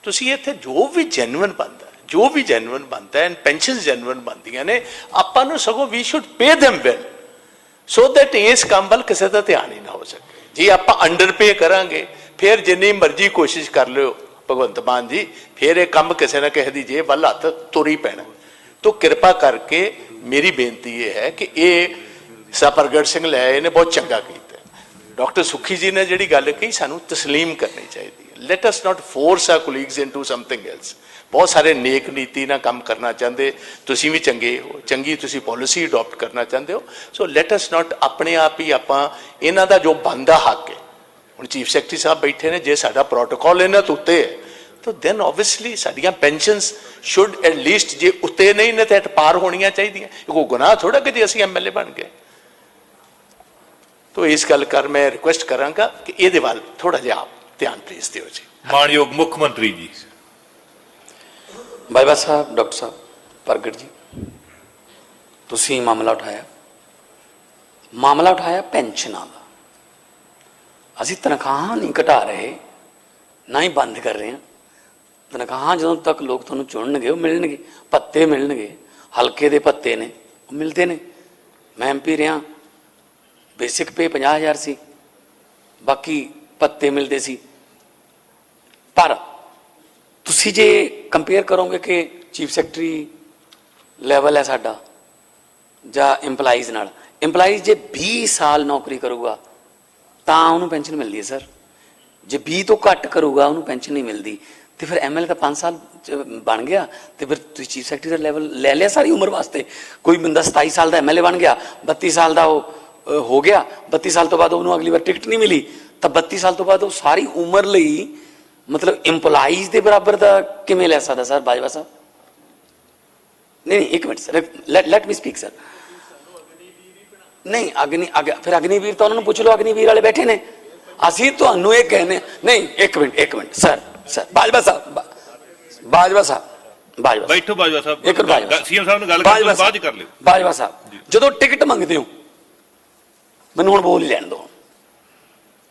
ਤੁਸੀਂ ਇੱਥੇ ਜੋ ਵੀ ਜੈਨੂਇਨ ਬਣਦਾ ਐਂਡ ਪੈਨਸ਼ਨ ਜੈਨੂਇਨ ਬਣਦੀਆਂ ਨੇ, ਆਪਾਂ ਨੂੰ ਸਗੋਂ ਵੀ should pay them well so that ਇਸ ਕੰਮ ਵੱਲ ਕਿਸੇ ਦਾ ਧਿਆਨ ਹੀ ਨਾ ਹੋ ਸਕੇ। ਜੇ ਆਪਾਂ ਅੰਡਰ ਪੇ ਕਰਾਂਗੇ ਫਿਰ ਜਿੰਨੀ ਮਰਜ਼ੀ ਕੋਸ਼ਿਸ਼ ਕਰ ਲਿਓ ਭਗਵੰਤ ਮਾਨ ਜੀ, ਫਿਰ ਇਹ ਕੰਮ ਕਿਸੇ ਨਾ ਕਿਸੇ ਦੀ ਜੇਬ ਵੱਲ ਹੱਥ ਤੁਰ ਹੀ ਪੈਣਾ। ਤੋ ਕਿਰਪਾ ਕਰਕੇ ਮੇਰੀ ਬੇਨਤੀ ਇਹ ਹੈ ਕਿ ਇਹ ਪ੍ਰਗਟ ਸਿੰਘ ਲੈ ਆਏ ਨੇ, ਬਹੁਤ ਚੰਗਾ ਕੀਤਾ। ਡਾਕਟਰ ਸੁਖੀ ਜੀ ਨੇ ਜਿਹੜੀ ਗੱਲ ਕਹੀ ਸਾਨੂੰ ਤਸਲੀਮ ਕਰਨੀ ਚਾਹੀਦੀ ਹੈ। Let us not force our colleagues into something else. ਬਹੁਤ ਸਾਰੇ ਨੇਕ ਨੀਤੀ ਨਾਲ ਕੰਮ ਕਰਨਾ ਚਾਹੁੰਦੇ, ਤੁਸੀਂ ਵੀ ਚੰਗੇ ਹੋ, ਚੰਗੀ ਤੁਸੀਂ ਪਾਲਿਸੀ ਅਡਾਪਟ ਕਰਨਾ ਚਾਹੁੰਦੇ ਹੋ। ਸੋ ਲੈਟ ਅਸ ਨਾਟ ਆਪਣੇ ਆਪ ਹੀ ਆਪਾਂ ਇਹਨਾਂ ਦਾ ਜੋ ਬਣਦਾ ਹੱਕ ਹੈ, ਹੁਣ ਚੀਫ ਸੈਕਟਰੀ ਸਾਹਿਬ ਬੈਠੇ ਨੇ, ਜੇ ਸਾਡਾ ਪ੍ਰੋਟੋਕੋਲ ਇਹਨਾਂ ਤੋਂ ਉੱਤੇ ਹੈ ਤਾਂ ਦੈਨ ਓਬਵੀਅਸਲੀ ਸਾਡੀਆਂ ਪੈਨਸ਼ਨਸ ਸ਼ੁੱਡ ਐਟ ਲੀਸਟ, ਜੇ ਉੱਤੇ ਨਹੀਂ ਨੇ ਤਾਂ ਪਾਰ ਹੋਣੀਆਂ ਚਾਹੀਦੀਆਂ। ਕੋਈ ਗੁਨਾਹ ਥੋੜਾ ਕਿ ਜੇ ਅਸੀਂ ਐਮਐਲਏ ਬਣ ਗਏ। ਤੋ ਇਸ ਗੱਲ ਕਰ ਮੈਂ ਰਿਕੁਐਸਟ ਕਰਾਂਗਾ ਕਿ ਇਹਦੇ ਵੱਲ ਥੋੜਾ ਜਿਹਾ ਆਪ ਧਿਆਨ ਪਲੀਜ਼ ਦਿਓ ਜੀ। ਮਾਨਯੋਗ ਮੁੱਖ ਮੰਤਰੀ ਜੀ। ਬਾਜਵਾ ਸਾਹਿਬ, ਡਾਕਟਰ ਸਾਹਿਬ, ਪ੍ਰਗਟ ਜੀ, ਤੁਸੀਂ ਮਾਮਲਾ ਉਠਾਇਆ ਪੈਨਸ਼ਨਾਂ ਦਾ। ਅਸੀਂ ਤਨਖਾਹਾਂ ਨਹੀਂ ਘਟਾ ਰਹੇ, ਨਾ ਹੀ ਬੰਦ ਕਰ ਰਹੇ ਹਾਂ। ਤਨਖਾਹਾਂ ਜਦੋਂ ਤੱਕ ਲੋਕ ਤੁਹਾਨੂੰ ਚੁਣਨਗੇ ਉਹ ਮਿਲਣਗੇ, ਭੱਤੇ ਮਿਲਣਗੇ, ਹਲਕੇ ਦੇ ਭੱਤੇ ਨੇ ਉਹ ਮਿਲਦੇ ਨੇ। ਮੈਂ MP ਰਿਹਾ, ਬੇਸਿਕ ਪੇ 50,000 ਸੀ, ਬਾਕੀ ਭੱਤੇ ਮਿਲਦੇ ਸੀ। ਪਰ ਤੁਸੀਂ ਜੇ ਕੰਪੇਅਰ ਕਰੋਗੇ ਕਿ ਚੀਫ ਸੈਕਟਰੀ ਲੈਵਲ ਹੈ ਸਾਡਾ ਜਾਂ EMPLOYEES ਨਾਲ, EMPLOYEES ਜੇ 20 ਸਾਲ ਨੌਕਰੀ ਕਰੂਗਾ ਤਾਂ ਉਹਨੂੰ ਪੈਨਸ਼ਨ ਮਿਲਦੀ ਹੈ ਸਰ। ਜੇ 20 ਤੋਂ ਘੱਟ ਕਰੂਗਾ ਉਹਨੂੰ ਪੈਨਸ਼ਨ ਨਹੀਂ ਮਿਲਦੀ। ਤੇ ਫਿਰ MLA ਤਾਂ 5 ਸਾਲ ਬਣ ਗਿਆ, ਤੇ ਫਿਰ ਤੁਸੀਂ ਚੀਫ ਸੈਕਟਰੀ ਦਾ ਲੈਵਲ ਲੈ ਲਿਆ ਸਾਰੀ ਉਮਰ ਵਾਸਤੇ। ਕੋਈ ਬੰਦਾ 27 ਸਾਲ ਦਾ MLA ਬਣ ਗਿਆ, 32 ਸਾਲ ਦਾ ਉਹ ਹੋ ਗਿਆ, 32 ਸਾਲ ਤੋਂ ਬਾਅਦ ਉਹਨੂੰ ਅਗਲੀ ਵਾਰ ਟਿਕਟ ਨਹੀਂ ਮਿਲੀ, ਤਾਂ 32 ਸਾਲ ਤੋਂ ਬਾਅਦ ਉਹ ਸਾਰੀ ਉਮਰ ਲਈ ਮਤਲਬ EMPLOYEES ਦੇ ਬਰਾਬਰ ਦਾ ਕਿਵੇਂ ਲੈ ਸਕਦਾ ਸਰ ਬਾਜਵਾ ਸਾਹਿਬ? ਨਹੀਂ ਇੱਕ minute sir, let me speak sir. ਨਹੀਂ ਫਿਰ ਅਗਨੀਵੀਰ ਤਾਂ ਉਹਨਾਂ ਨੂੰ ਪੁੱਛ ਲਓ, ਅਗਨੀਵੀਰ ਵਾਲੇ ਬੈਠੇ ਨੇ। ਅਸੀਂ ਤੁਹਾਨੂੰ ਇਹ ਕਹਿੰਦੇ ਨਹੀਂ, ਇੱਕ ਮਿੰਟ ਸਰ ਬਾਜਵਾ ਸਾਹਿਬ ਬੈਠੋ ਬਾਜਵਾ ਸਾਹਿਬ, ਇੱਕ CM ਸਾਹਿਬ ਨਾਲ ਗੱਲ ਕਰਦੇ ਬਾਅਦ ਚ ਕਰ ਲਿਓ। ਬਾਜਵਾ ਸਾਹਿਬ, ਜਦੋਂ ਟਿਕਟ ਮੰਗਦੇ ਹੋ, ਮੈਨੂੰ ਹੁਣ ਬੋਲ ਹੀ ਲੈਣ ਦਿਓ।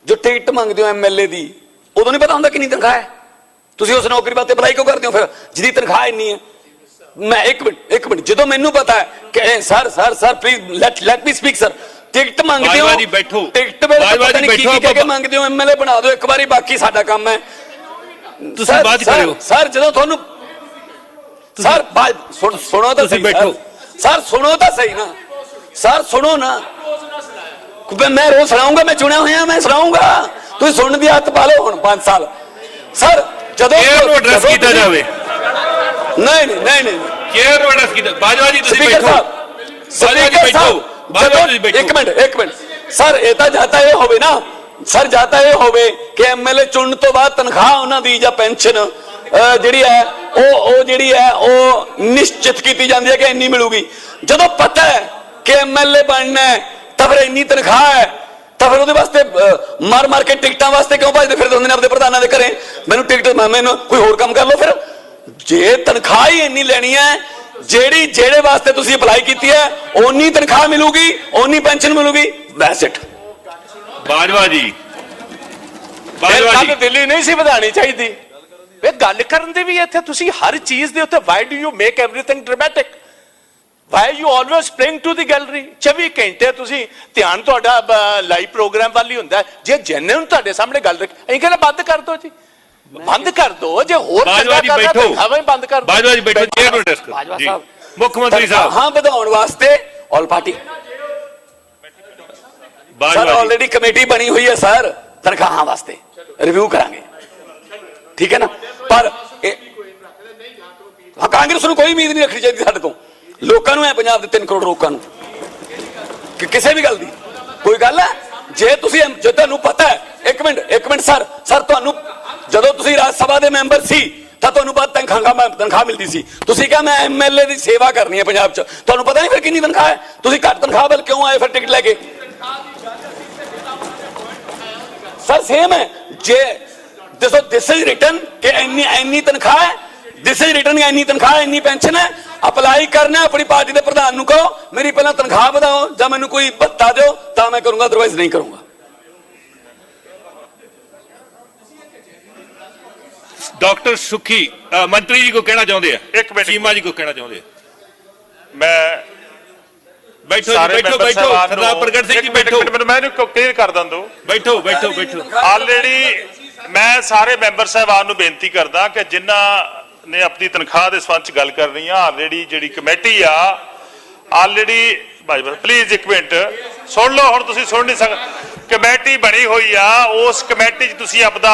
ਜੋ ਟਿਕਟ ਮੰਗਦੇ ਹੋ MLA ਦੀ, ਉਦੋਂ ਨਹੀਂ ਪਤਾ ਹੁੰਦਾ ਕਿੰਨੀ ਤਨਖਾਹ ਹੈ। ਤੁਸੀਂ ਉਸ ਨੌਕਰੀ ਵਾਸਤੇ ਅਪਲਾਈ ਕਿਉਂ ਕਰਦੇ ਹੋ ਫਿਰ ਜਿਹਦੀ ਤਨਖਾਹ ਇੰਨੀ ਹੈ? ਮੈਂ ਇੱਕ ਮਿੰਟ ਜਦੋਂ ਮੈਨੂੰ ਪਤਾ ਹੈ ਕਿ sir please let me speak sir. Ticket ਮੰਗਦੇ ਹੋ, ਟਿਕਟ ਵੇਲੇ ਕੀ ਮੰਗਦੇ ਹੋ? MLA ਬਣਾ ਦਿਓ ਇੱਕ ਵਾਰੀ, ਬਾਕੀ ਸਾਡਾ ਕੰਮ ਹੈ। ਤੁਸੀਂ ਬਾਅਦ ਕਰਿਓ ਸਰ। ਜਦੋਂ ਤੁਹਾਨੂੰ ਸਰ ਸੁਣੋ ਤਾਂ ਸਹੀ, ਸਰ ਸੁਣੋ ਤਾਂ ਸਹੀ ਨਾ ਸਰ, ਸੁਣੋ ਨਾ। ਮੈਂ ਰੋਜ਼ ਸੁਣਾਉਂਗਾ, ਮੈਂ ਚੁਣਿਆ ਹੋਇਆ, ਮੈਂ ਸੁਣਾਉਂਗਾ। ਤੁਸੀਂ ਸੁਣਨ ਦੀ ਆਦਤ ਪਾ ਲਓ ਹੁਣ 5 ਸਾਲ। ਸਰ ਜਦੋਂ ਐਡਰੈਸ ਕੀਤਾ ਜਾਵੇ, ਨਹੀਂ ਚੇਅਰ ਨੂੰ ਐਡਰੈਸ ਕੀਤਾ। ਬਾਜਵਾ ਜੀ ਤੁਸੀਂ ਬੈਠੋ, ਇੱਕ ਮਿੰਟ ਸਰ। ਇਹ ਤਾਂ ਜਾਤਾ ਇਹ ਹੋਵੇ ਨਾ ਸਰ, ਜਾਤਾ ਇਹ ਹੋਵੇ ਕਿ MLA ਚੁਣਨ ਤੋਂ ਬਾਅਦ ਤਨਖਾਹ ਉਹਨਾਂ ਦੀ ਜਾਂ ਪੈਨਸ਼ਨ ਜਿਹੜੀ ਹੈ ਉਹ ਨਿਸ਼ਚਿਤ ਕੀਤੀ ਜਾਂਦੀ ਹੈ ਕਿ ਇੰਨੀ ਮਿਲੂਗੀ। ਜਦੋਂ ਪਤਾ ਹੈ ਕਿ MLA ਬਣਨਾ ਹੈ ਤਾਂ ਫਿਰ ਇੰਨੀ ਤਨਖਾਹ ਹੈ, ਤਾਂ ਫਿਰ ਉਹਦੇ ਵਾਸਤੇ ਮਾਰ ਕੇ ਟਿਕਟਾਂ ਵਾਸਤੇ ਕਿਉਂ ਭੱਜਦੇ ਫਿਰਦੇ ਹੁੰਦੇ ਨੇ ਆਪਣੇ ਪ੍ਰਧਾਨਾਂ ਦੇ ਘਰੇ? ਮੈਨੂੰ ਟਿਕਟ, ਮੈਨੂੰ ਕੋਈ ਹੋਰ ਕੰਮ ਕਰ ਲਓ ਫਿਰ। ਜੇ ਤਨਖਾਹ ਹੀ ਇੰਨੀ ਲੈਣੀ ਹੈ, ਜਿਹੜੇ ਵਾਸਤੇ ਤੁਸੀਂ ਅਪਲਾਈ ਕੀਤੀ ਹੈ ਓਨੀ ਤਨਖਾਹ ਮਿਲੂਗੀ, ਓਨੀ ਪੈਨਸ਼ਨ ਮਿਲੂਗੀ, ਦੈਟਸ ਇਟ। ਬਾਜਵਾ ਜੀ ਦਿੱਲੀ ਨਹੀਂ ਸੀ ਵਧਾਣੀ ਚਾਹੀਦੀ। ਇਹ ਗੱਲ ਕਰਨ ਦੇ ਵੀ ਇੱਥੇ ਤੁਸੀਂ ਹਰ ਚੀਜ਼ ਦੇ ਉੱਤੇ why do you make everything dramatic? Why you always spring to the gallery? 24 ਘੰਟੇ ਤੁਸੀਂ ਧਿਆਨ ਤੁਹਾਡਾ ਲਾਈਵ ਪ੍ਰੋਗਰਾਮ ਵੱਲ ਹੀ ਹੁੰਦਾ। ਜੇ ਜੈਨੂਇਨ ਤੁਹਾਡੇ ਸਾਹਮਣੇ ਗੱਲ ਰੱਖੀ, ਅਸੀਂ ਕਹਿੰਦੇ ਬੰਦ ਕਰ ਦਿਓ ਜੀ, ਬੰਦ ਕਰ ਦਿਓ। ਜੇ ਹੋਰ ਬਾਜਵਾ ਜੀ ਬੈਠੋ, ਬੰਦ ਕਰ ਦਿਓ। ਬਾਜਵਾ ਜੀ ਬੈਠੋ, ਚੇਅਰ ਨੂੰ ਡਿਸਕਸ ਜੀ। ਮੁੱਖ ਮੰਤਰੀ ਸਾਹਿਬ, ਹਾਂ ਵਧਾਉਣ ਵਾਸਤੇ all party sir already committee ਬਣੀ ਹੋਈ ਹੈ ਸਰ, ਤਨਖਾਹਾਂ ਵਾਸਤੇ ਰਿਵਿਊ ਕਰਾਂਗੇ, ਠੀਕ ਹੈ ਨਾ। ਪਰ ਹਾਂ ਕਾਂਗਰਸ ਨੂੰ ਕੋਈ ਉਮੀਦ ਨਹੀਂ ਰੱਖਣੀ ਚਾਹੀਦੀ ਸਾਡੇ ਤੋਂ। ਲੋਕਾਂ ਨੂੰ ਹੈ ਪੰਜਾਬ ਦੇ 3 ਕਰੋੜ ਲੋਕਾਂ ਨੂੰ ਕਿ ਕਿਸੇ ਵੀ ਗੱਲ ਦੀ ਕੋਈ ਗੱਲ ਹੈ ਜੇ ਤੁਹਾਨੂੰ ਪਤਾ ਹੈ। ਇੱਕ ਮਿੰਟ ਸਰ ਤੁਹਾਨੂੰ ਜਦੋਂ ਤੁਸੀਂ ਰਾਜ ਸਭਾ ਦੇ ਮੈਂਬਰ ਸੀ ਤਾਂ ਤੁਹਾਨੂੰ ਬਾਅਦ ਤਨਖਾਹ ਮਿਲਦੀ ਸੀ। ਤੁਸੀਂ ਕਿਹਾ ਮੈਂ ਐਮਐਲਏ ਦੀ ਸੇਵਾ ਕਰਨੀ ਹੈ ਪੰਜਾਬ 'ਚ, ਤੁਹਾਨੂੰ ਪਤਾ ਨਹੀਂ ਫਿਰ ਕਿੰਨੀ ਤਨਖਾਹ ਹੈ? ਤੁਸੀਂ ਘੱਟ ਤਨਖਾਹ ਵੱਲ ਕਿਉਂ ਆਏ ਫਿਰ ਟਿਕਟ ਲੈ ਕੇ? ਸਰ ਸੇਮ ਹੈ ਜੇ ਦੱਸੋ ਦਿਸ ਇਜ਼ ਰਿਟਨ ਕਿ ਇੰਨੀ ਤਨਖਾਹ ਹੈ, ਦਿਸ ਇਜ਼ ਰਿਟਨ ਇੰਨੀ ਤਨਖਾਹ ਇੰਨੀ ਪੈਨਸ਼ਨ ਹੈ। ਅਪਲਾਈ ਕਰਨਾ ਆਪਣੀ ਪਾਰਟੀ ਦੇ ਪ੍ਰਧਾਨ ਨੂੰ ਕਹੋ ਮੇਰੀ ਪਹਿਲਾਂ ਤਨਖਾਹ ਵਧਾਓ ਜਾਂ ਮੈਨੂੰ ਕੋਈ ਭੱਤਾ ਦਿਓ ਤਾਂ ਮੈਂ ਕਰੂੰਗਾ, ਅਦਰਵਾਈਜ਼ ਨਹੀਂ ਕਰੂੰਗਾ। डॉक्टर सुखी मंत्री जी को कहना चाहते हैं, एक मिनट। चीमा जी को कहना चाहते हैं। मैं बैठो सारे बैठो मैंबर बैठो साहबान सरदार ਨੂੰ- प्रगट सिंह जी ਇੱਕ ਮਿੰਟ, बैठो ਇੱਕ ਮਿੰਟ, ਮੈਂ ਇਹਨੂੰ ਕਲੀਅਰ ਕਰ ਦਾਂ ਦੋ। बैठो बैठो बैठो ਆਲਰੇਡੀ ਮੈਂ ਸਾਰੇ ਮੈਂਬਰ ਸਾਹਿਬਾਨ ਨੂੰ ਬੇਨਤੀ ਕਰਦਾ ਕਿ ਜਿਨ੍ਹਾਂ ਨੇ ਆਪਣੀ ਤਨਖਾਹ ਦੇ ਸੰਬੰਧ ਚ ਗੱਲ ਕਰਨੀ ਆ, ਆਲਰੇਡੀ ਜਿਹੜੀ ਕਮੇਟੀ ਆ ਆਲਰੇਡੀ ਭਾਈ ਪਲੀਜ਼ ਇੱਕ ਮਿੰਟ ਸੁਣ ਲਓ। ਹੁਣ ਤੁਸੀਂ ਸੁਣ ਨਹੀਂ ਸਕਦੇ। ਕਮੇਟੀ ਬਣੀ ਹੋਈ ਆ, ਉਸ ਕਮੇਟੀ 'ਚ ਤੁਸੀਂ ਆਪਦਾ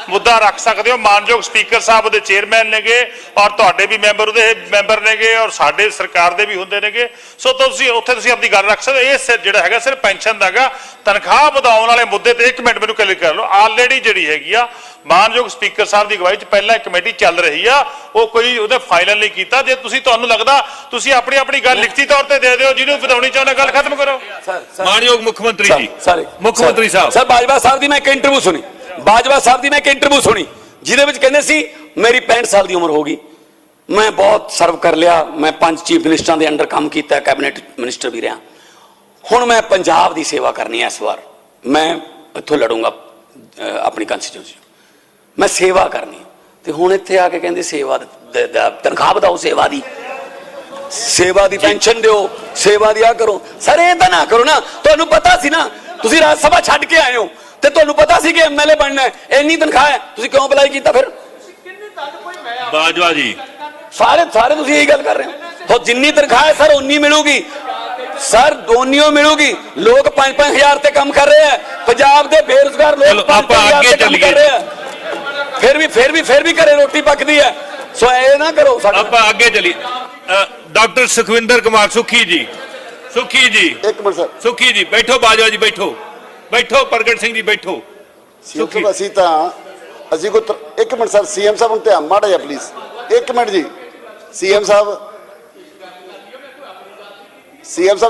ਮੁੱਦਾ ਰੱਖ ਸਕਦੇ ਹੋ। ਮਾਨਯੋਗ ਸਪੀਕਰ ਸਾਹਿਬ ਉਹਦੇ ਚੇਅਰਮੈਨ ਨੇਗੇ ਔਰ ਤੁਹਾਡੇ ਵੀ ਮੈਂਬਰ ਉਹਦੇ ਮੈਂਬਰ ਨੇਗੇ ਔਰ ਸਾਡੇ ਸਰਕਾਰ ਦੇ ਵੀ ਹੁੰਦੇ ਨੇਗੇ। ਸੋ ਤੁਸੀਂ ਉੱਥੇ ਤੁਸੀਂ ਆਪਣੀ ਗੱਲ ਰੱਖ ਸਕਦੇ ਹੋ। ਇਹ ਜਿਹੜਾ ਹੈਗਾ ਸਿਰਫ ਪੈਨਸ਼ਨ ਦਾ ਹੈਗਾ। ਤਨਖਾਹ ਵਧਾਉਣ ਵਾਲੇ ਮੁੱਦੇ ਤੇ ਇੱਕ ਮਿੰਟ ਮੈਨੂੰ ਕਲੀਅਰ ਕਰ ਲਓ। ਆਲਰੇਡੀ ਜਿਹੜੀ ਹੈਗੀ ਆ ਮਾਨਯੋਗ ਸਪੀਕਰ ਸਾਹਿਬ ਦੀ ਅਗਵਾਈ 'ਚ ਪਹਿਲਾਂ ਇੱਕ ਕਮੇਟੀ ਚੱਲ ਰਹੀ ਆ, ਉਹ ਕੋਈ ਉਹਦੇ ਫਾਈਨਲ ਨਹੀਂ ਕੀਤਾ। ਜੇ ਤੁਹਾਨੂੰ ਲੱਗਦਾ ਤੁਸੀਂ ਆਪਣੀ ਗੱਲ ਲਿਖਤੀ ਤੌਰ ਤੇ ਦੇ ਦਿਓ, ਜਿਹਨੂੰ ਵਧਾਉਣੀ ਚਾਹੁੰਦੇ ਗੱਲ ਖਤਮ ਕਰੋ। मानयोग मुख्यमंत्री जी मुख्यमंत्री साहब ਸਰ ਬਾਜਵਾ ਸਾਹਿਬ ਦੀ ਮੈਂ ਇੱਕ ਇੰਟਰਵਿਊ ਸੁਣੀ, ਬਾਜਵਾ ਸਾਹਿਬ ਦੀ ਮੈਂ ਇੱਕ ਇੰਟਰਵਿਊ ਸੁਣੀ ਜਿਹਦੇ ਵਿੱਚ ਕਹਿੰਦੇ ਸੀ ਮੇਰੀ 65 ਸਾਲ ਦੀ ਉਮਰ ਹੋ ਗਈ, ਮੈਂ ਬਹੁਤ ਸਰਵ ਕਰ ਲਿਆ, ਮੈਂ 5 ਚੀਫ ਮਿਨਿਸਟਰਾਂ ਦੇ ਅੰਡਰ ਕੰਮ ਕੀਤਾ, ਕੈਬਨਿਟ ਮਿਨਿਸਟਰ ਵੀ ਰਿਹਾ, ਹੁਣ ਮੈਂ ਪੰਜਾਬ ਦੀ ਸੇਵਾ ਕਰਨੀ ਹੈ। ਇਸ ਵਾਰ ਮੈਂ ਇੱਥੋਂ ਲੜੂੰਗਾ ਆਪਣੀ ਕੰਸਟੀਟਿਊਂਸੀ, ਮੈਂ ਸੇਵਾ ਕਰਨੀ ਹੈ। ਤੇ ਹੁਣ ਇੱਥੇ ਆ ਕੇ ਕਹਿੰਦੇ ਸੇਵਾ ਤਨਖਾਹ ਵਧਾਓ, ਸੇਵਾ ਦੀ ਪੈਨਸ਼ਨ ਦਿਓ, ਸੇਵਾ ਦੀ ਆ ਕਰੋ। ਸਰ ਇਹ ਤਾਂ ਨਾ ਕਰੋ ਨਾ। ਤੁਹਾਨੂੰ ਪਤਾ ਸੀ ਨਾ, ਤੁਸੀਂ ਰਾਜ ਸਭਾ ਛੱਡ ਕੇ ਆਏ ਹੋ ਤੇ ਤੁਹਾਨੂੰ ਪਤਾ ਸੀ ਕਿ ਐਮਐਲਏ ਬਣਨਾ ਹੈ, ਇੰਨੀ ਤਨਖਾਹ ਹੈ, ਤੁਸੀਂ ਕਿਉਂ ਅਪਲਾਈ ਕੀਤਾ ਫਿਰ? बाजवा जी ਸਾਰੇ ਤੁਸੀਂ ਇਹੀ ਗੱਲ ਕਰ ਰਹੇ ਹੋ। ਜਿੰਨੀ ਤਨਖਾਹ ਹੈ ਸਰ ਉਨੀ ਮਿਲੂਗੀ, ਸਰ ਦੋਨਿਓ ਮਿਲੂਗੀ। ਲੋਕ 5-5 ਹਜ਼ਾਰ ਤੇ ਕੰਮ ਕਰ ਰਹੇ ਆ, ਪੰਜਾਬ ਦੇ ਬੇਰੁਜ਼ਗਾਰ ਲੋਕ ਚਲੋ 5-5 ਆਪਾਂ ਹਜ਼ਾਰ ਅੱਗੇ ਤੇ ਕੰਮ ਚੱਲੀਏ। ਕਰ ਰਹੇ ਆ, ਫਿਰ ਵੀ ਘਰੇ ਰੋਟੀ ਪੱਕਦੀ ਹੈ। ਸੋ ਇਹ ਨਾ ਕਰੋ। आप आगे चलिए। डॉक्टर सुखविंदर कुमार सुखी जी ਇੱਕ ਮਿੰਟ ਸਰ, सुखी जी बैठो। बाजवा जी बैठो बैठो। प्रगट सिंह जी बैठो। ਸੀਐਮ ਸਾਹਿਬ ਅਸੀਂ ਕੋਈ ਇੱਕ ਮਿੰਟ ਸਰ, ਸੀਐਮ ਸਾਹਿਬ ਨੂੰ ਧਿਆਨ ਮਾੜਾ ਜਿਹਾ ਪਲੀਜ਼। ਇੱਕ ਮਿੰਟ ਜੀ, ਸੀਐਮ ਸਾਹਿਬ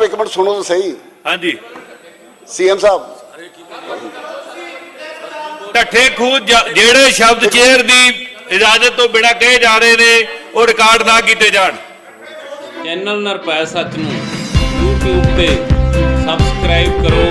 ਇੱਕ ਮਿੰਟ ਸੁਣੋ ਤਾਂ ਸਹੀ। हाँ जी ਸੀਐਮ ਸਾਹਿਬ ਢੱਠੇ ਖੂਦ ਜਿਹੜੇ ਸ਼ਬਦ ਚੇਅਰ ਦੀ ਇਜਾਜ਼ਤ ਤੋਂ ਬਿਨਾਂ ਕਹੇ ਜਾ ਰਹੇ ਨੇ ਉਹ ਰਿਕਾਰਡ ਨਾ ਕੀਤੇ ਜਾਣ। ਚੈਨਲ ਨਿਰਭੈ ਸੱਚ ਨੂੰ YouTube ਤੇ ਸਬਸਕ੍ਰਾਈਬ ਕਰੋ,